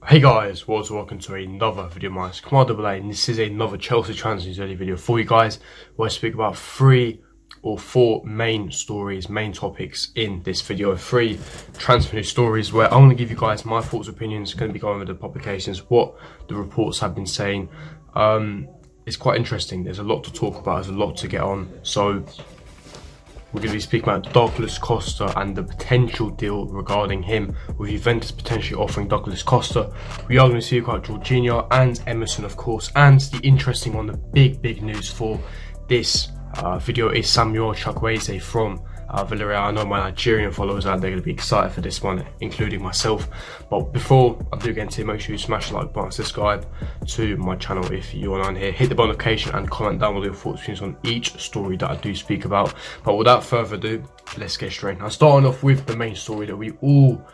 Hey guys, welcome to another video of mine. It's Commander Belay, and this is another Chelsea transfer news early video for you guys, where I speak about 3 or 4 main stories, main topics in this video. 3 transfer news stories where I'm going to give you guys my thoughts, opinions, going to be going over the publications, what the reports have been saying. It's quite interesting. There's a lot to talk about, there's a lot to get on. So we're going to be speaking about D.Costa and the potential deal regarding him, with Juventus potentially offering D.Costa. We are going to speak about Jorginho and Emerson, of course, and the interesting one, the big news for this video is Chuckwueze from Villarreal. I know my Nigerian followers out there are going to be excited for this one, including myself. But before I do get into it, make sure you smash the like button, subscribe to my channel if you're on here, hit the bell notification and comment down with your thoughts on each story that I do speak about. But without further ado, let's get straight. Now, starting off with the main story that we all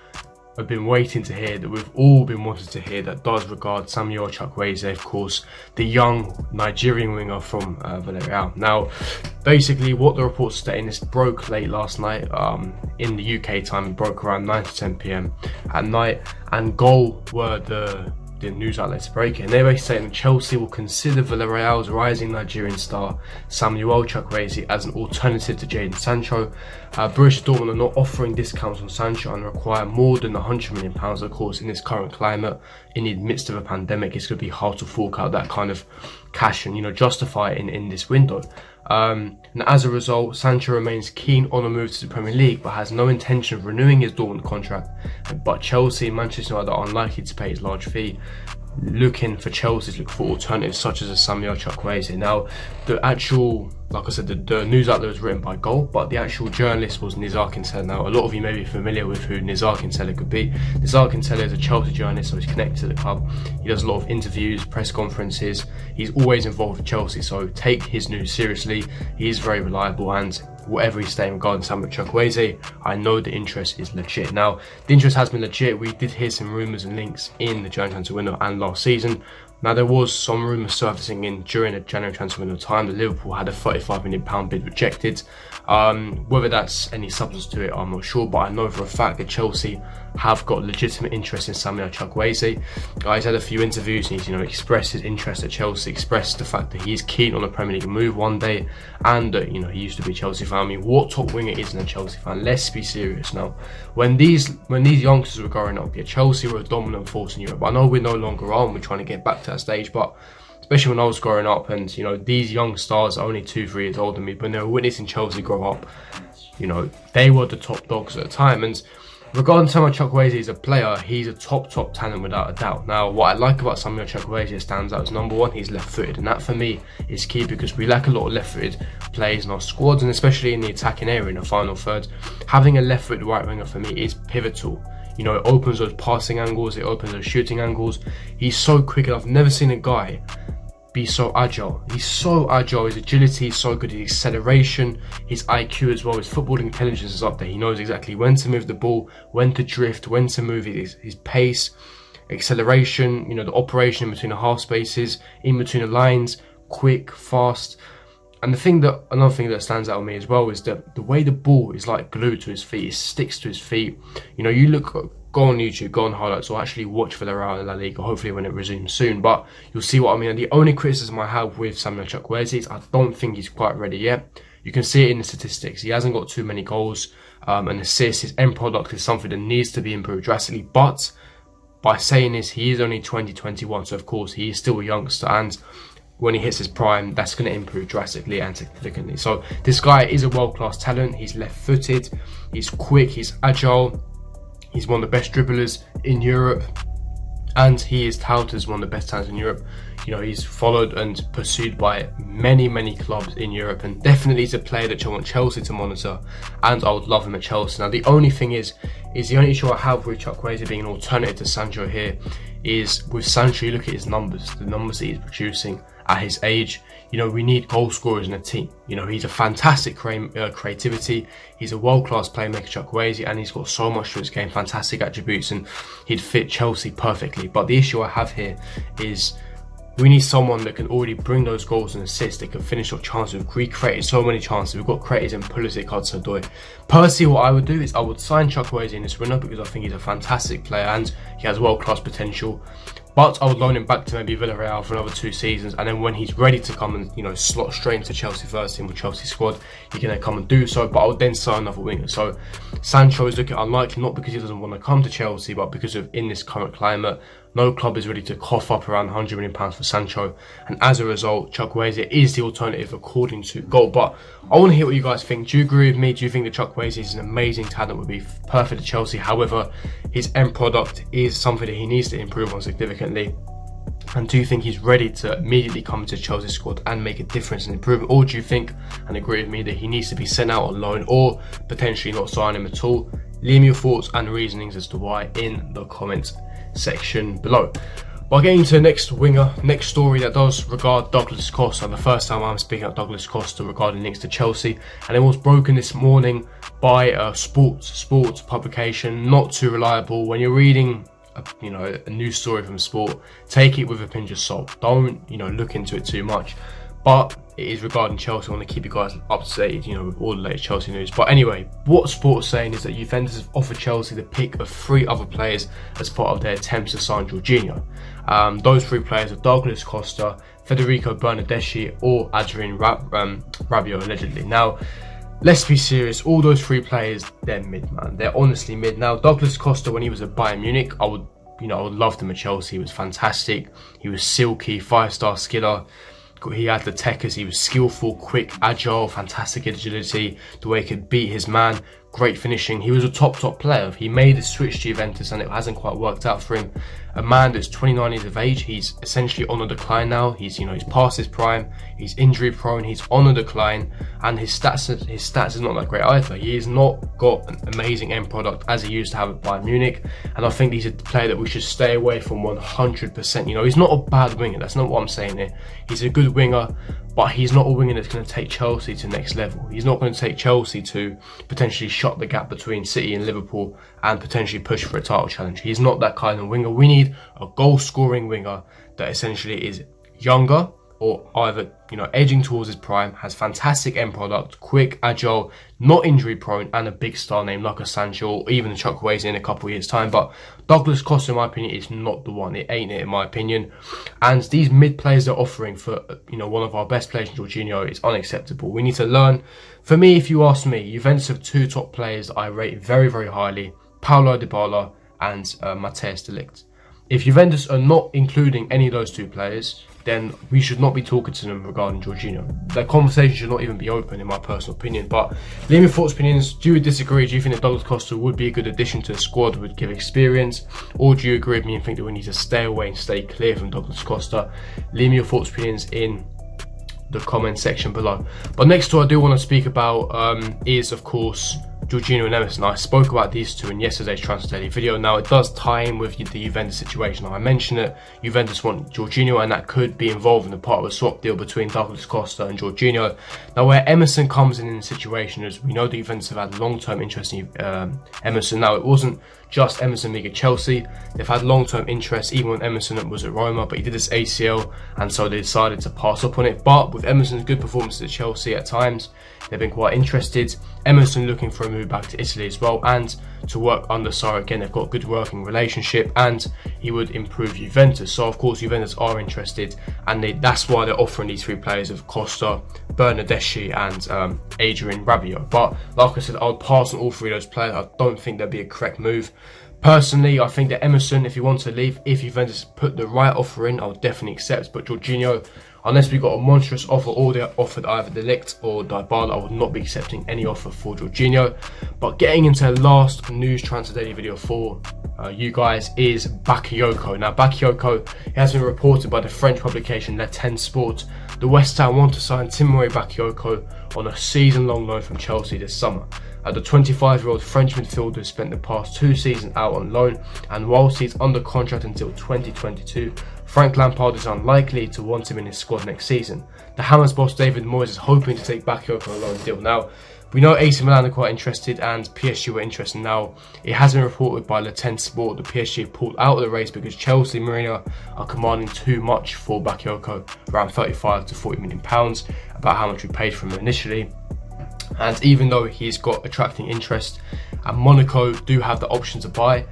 have been waiting to hear, that we've all been wanting to hear, that does regard Chuckwueze, of course, the young Nigerian winger from Villarreal. Now, basically what the reports stating, this broke late last night in the UK time. It broke around 9 to 10 p.m. at night, and Goal were the news outlets breaking. They're basically saying that Chelsea will consider Villarreal's rising Nigerian star Chuckwueze as an alternative to Jadon Sancho. Borussia Dortmund are not offering discounts on Sancho and require more than £100 million. Of course, in this current climate, in the midst of a pandemic, it's going to be hard to fork out that kind of cash and justify it in this window. And as a result, Sancho remains keen on a move to the Premier League, but has no intention of renewing his Dortmund contract. But Chelsea and Manchester United are unlikely to pay his large fee. Chelsea to look for alternatives such as a Chuckwueze. Now, the actual, like I said, the news outlet was written by Goal, but the actual journalist was Nizar Kinsella. Now, a lot of you may be familiar with who Nizar Kinsella could be. Nizar Kinsella is a Chelsea journalist, so he's connected to the club. He does a lot of interviews, press conferences. He's always involved with Chelsea, so take his news seriously. He is very reliable, and whatever he's saying regarding Chuckwueze, I know the interest is legit. Now, the interest has been legit. We did hear some rumours and links in the January transfer window and last season. Now, there was some rumours surfacing during the January transfer window time that Liverpool had a £35 million bid rejected. Whether that's any substance to it, I'm not sure, but I know for a fact that Chelsea have got legitimate interest in Chuckwueze. He's had a few interviews and he's expressed his interest at Chelsea, expressed the fact that he's keen on a Premier League move one day, and he used to be a Chelsea fan. I mean, what top winger isn't a Chelsea fan? Let's be serious now. When these youngsters were growing up, Chelsea were a dominant force in Europe. I know we're no longer on, we're trying to get back to that stage, but especially when I was growing up, and these young stars are only 2-3 years older than me, when they were witnessing Chelsea grow up, they were the top dogs at the time. And regarding Chuckwueze as a player, he's a top talent without a doubt. Now, what I like about Chuckwueze that stands out is, number one, he's left-footed, and that for me is key, because we lack a lot of left-footed players in our squads, and especially in the attacking area in the final third. Having a left-footed right winger for me is pivotal. It opens those passing angles, it opens those shooting angles. He's so quick, and I've never seen a guy be so agile. He's so agile, his agility is so good, his acceleration, his IQ as well, his footballing intelligence is up there. He knows exactly when to move the ball, when to drift, when to move his pace, acceleration, the operation in between the half spaces, in between the lines, quick, fast. And another thing that stands out on me as well is that the way the ball is like glued to his feet, it sticks to his feet. Go on YouTube, go on highlights, or actually watch Villarreal in La Liga, hopefully when it resumes soon. But you'll see what I mean. And the only criticism I have with Chuckwueze is I don't think he's quite ready yet. You can see it in the statistics. He hasn't got too many goals and assists. His end product is something that needs to be improved drastically. But by saying this, he is only 2021, so of course he is still a youngster, and when he hits his prime, that's going to improve drastically and significantly. So this guy is a world-class talent. He's left-footed, he's quick, he's agile, he's one of the best dribblers in Europe, and he is touted as one of the best talents in Europe. He's followed and pursued by many clubs in Europe, and definitely is a player that I want Chelsea to monitor, and I would love him at Chelsea. Now, the only thing is the only issue I have with Chuckwueze being an alternative to Sancho here is, with Sancho, you look at his numbers, the numbers that he's producing at his age. We need goal scorers in a team. He's a fantastic creativity. He's a world-class playmaker, Chuckwueze, and he's got so much to his game, fantastic attributes, and he'd fit Chelsea perfectly. But the issue I have here is We need someone that can already bring those goals and assists, that can finish off chances. We've recreated so many chances. We've got creators in Pulisic, Hudson-Odoi. Personally, what I would do is I would sign Chuckwueze in this window because I think he's a fantastic player and he has world-class potential. But I would loan him back to maybe Villarreal for another 2 seasons, and then when he's ready to come and, you know, slot straight into Chelsea first team or Chelsea squad, he can then come and do so. But I would then sign another winger. So Sancho is looking unlikely, not because he doesn't want to come to Chelsea, but because of in this current climate, no club is ready to cough up around £100 million for Sancho, and as a result, Chuckwueze is the alternative according to Goal. But I want to hear what you guys think. Do you agree with me? Do you think that Chuckwueze is an amazing talent, would be perfect at Chelsea? However, his end product is something that he needs to improve on significantly. And do you think he's ready to immediately come to Chelsea squad and make a difference and improvement? Or do you think, and agree with me, that he needs to be sent out on loan or potentially not sign him at all? Leave me your thoughts and reasonings as to why in the comments section below. But getting to the next story that does regard Douglas Costa. The first time I'm speaking of Douglas Costa regarding links to Chelsea, and it was broken this morning by a sports publication, not too reliable. When you're reading a news story from sport, take it with a pinch of salt. Don't look into it too much. But it is regarding Chelsea. I want to keep you guys up to date, with all the latest Chelsea news. But anyway, what sport is saying is that Juventus have offered Chelsea the pick of 3 other players as part of their attempts to sign Jorginho. Those 3 players are Douglas Costa, Federico Bernardeschi, or Adrien Rabiot, allegedly. Now, let's be serious. All those 3 players, they're mid, man. They're honestly mid. Now, Douglas Costa, when he was at Bayern Munich, I would love him at Chelsea. He was fantastic. He was silky, 5-star skiller. He had the techers. He was skillful, quick, agile, fantastic agility. The way he could beat his man, great finishing. He was a top player. He made a switch to Juventus and it hasn't quite worked out for him. A man that's 29 years of age, he's essentially on a decline now. He's past his prime. He's injury prone. He's on a decline, and his stats is not that great either. He has not got an amazing end product as he used to have at Bayern Munich, and I think he's a player that we should stay away from 100%. He's not a bad winger. That's not what I'm saying here. He's a good winger, but he's not a winger that's going to take Chelsea to the next level. He's not going to take Chelsea to potentially shut the gap between City and Liverpool and potentially push for a title challenge. He's not that kind of winger. We need a goal-scoring winger that essentially is younger or either edging towards his prime, has fantastic end product, quick, agile, not injury prone, and a big star name like a Sancho or even a Chuckwueze in a couple of years time. But Douglas Costa, in my opinion, is not the one. It ain't it, in my opinion. And these mid players they're offering for one of our best players, Jorginho, is unacceptable. We need to learn. For me, if you ask me, Juventus have 2 top players that I rate very, very highly: Paulo Dybala and Matthijs de Ligt. If Juventus are not including any of those 2 players, then we should not be talking to them regarding Jorginho. That conversation should not even be open, in my personal opinion. But leave me your thoughts, opinions. Do you disagree? Do you think that Douglas Costa would be a good addition to the squad, would give experience? Or do you agree with me and think that we need to stay away and stay clear from Douglas Costa? Leave me your thoughts, opinions in the comment section below. But next to what I do want to speak about is, of course, Jorginho and Emerson. I spoke about these 2 in yesterday's Transfer Daily video. Now, it does tie in with the Juventus situation. I mentioned it. Juventus want Jorginho, and that could be involved in the part of a swap deal between Douglas Costa and Jorginho. Now, where Emerson comes in the situation is we know the Juventus have had long-term interest in Emerson. Now, it wasn't just Emerson being at Chelsea. They've had long-term interest even when Emerson was at Roma, but he did his ACL, and so they decided to pass up on it. But with Emerson's good performances at Chelsea at times, they've been quite interested. Emerson looking for a move back to Italy as well, and to work under Sarri again. They've got a good working relationship, and he would improve Juventus. So of course Juventus are interested, and that's why they're offering these 3 players of Costa, Bernardeschi, and Adrien Rabiot. But like I said, I would pass on all 3 of those players. I don't think that'd be a correct move. Personally, I think that Emerson, if he wants to leave, if Juventus put the right offer in, I would definitely accept. But Jorginho, unless we got a monstrous offer or they offered either De Ligt or Dybala, I would not be accepting any offer for Jorginho. But getting into the last news transfer daily video for you guys is Bakayoko. Now, Bakayoko has been reported by the French publication Le Temps Sport. The West Ham want to sign Timothy Bakayoko on a season-long loan from Chelsea this summer. The 25-year-old French midfielder spent the past 2 seasons out on loan, and whilst he's under contract until 2022, Frank Lampard is unlikely to want him in his squad next season. The Hammers boss David Moyes is hoping to take Bakayoko on a loan deal. Now, We know AC Milan are quite interested and PSG were interested. Now, it has been reported by Le Temps Sport that PSG have pulled out of the race because Chelsea and Mourinho are commanding too much for Bakayoko, around 35 to 40 million pounds, about how much we paid for him initially. And even though he's got attracting interest, and Monaco do have the option to buy,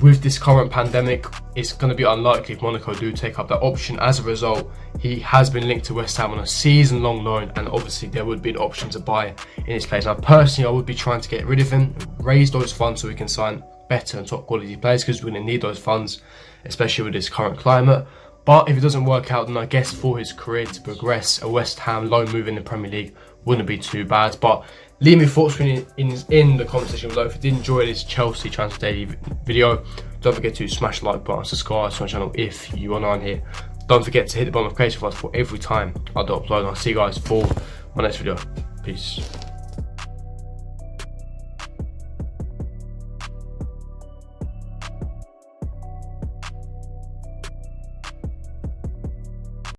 with this current pandemic, it's going to be unlikely if Monaco do take up that option. As a result, he has been linked to West Ham on a season-long loan, and obviously there would be an option to buy in his place. Now, personally, I would be trying to get rid of him, raise those funds so we can sign better and top quality players, because we're going to need those funds, especially with this current climate. But if it doesn't work out, then I guess for his career to progress, a West Ham loan move in the Premier League wouldn't be too bad. But leave me thoughts in the comment section below. If you did enjoy this Chelsea Transfer Daily video, don't forget to smash the like button, subscribe to my channel if you are not here. Don't forget to hit the bell notification for every time I do upload. And I'll see you guys for my next video. Peace.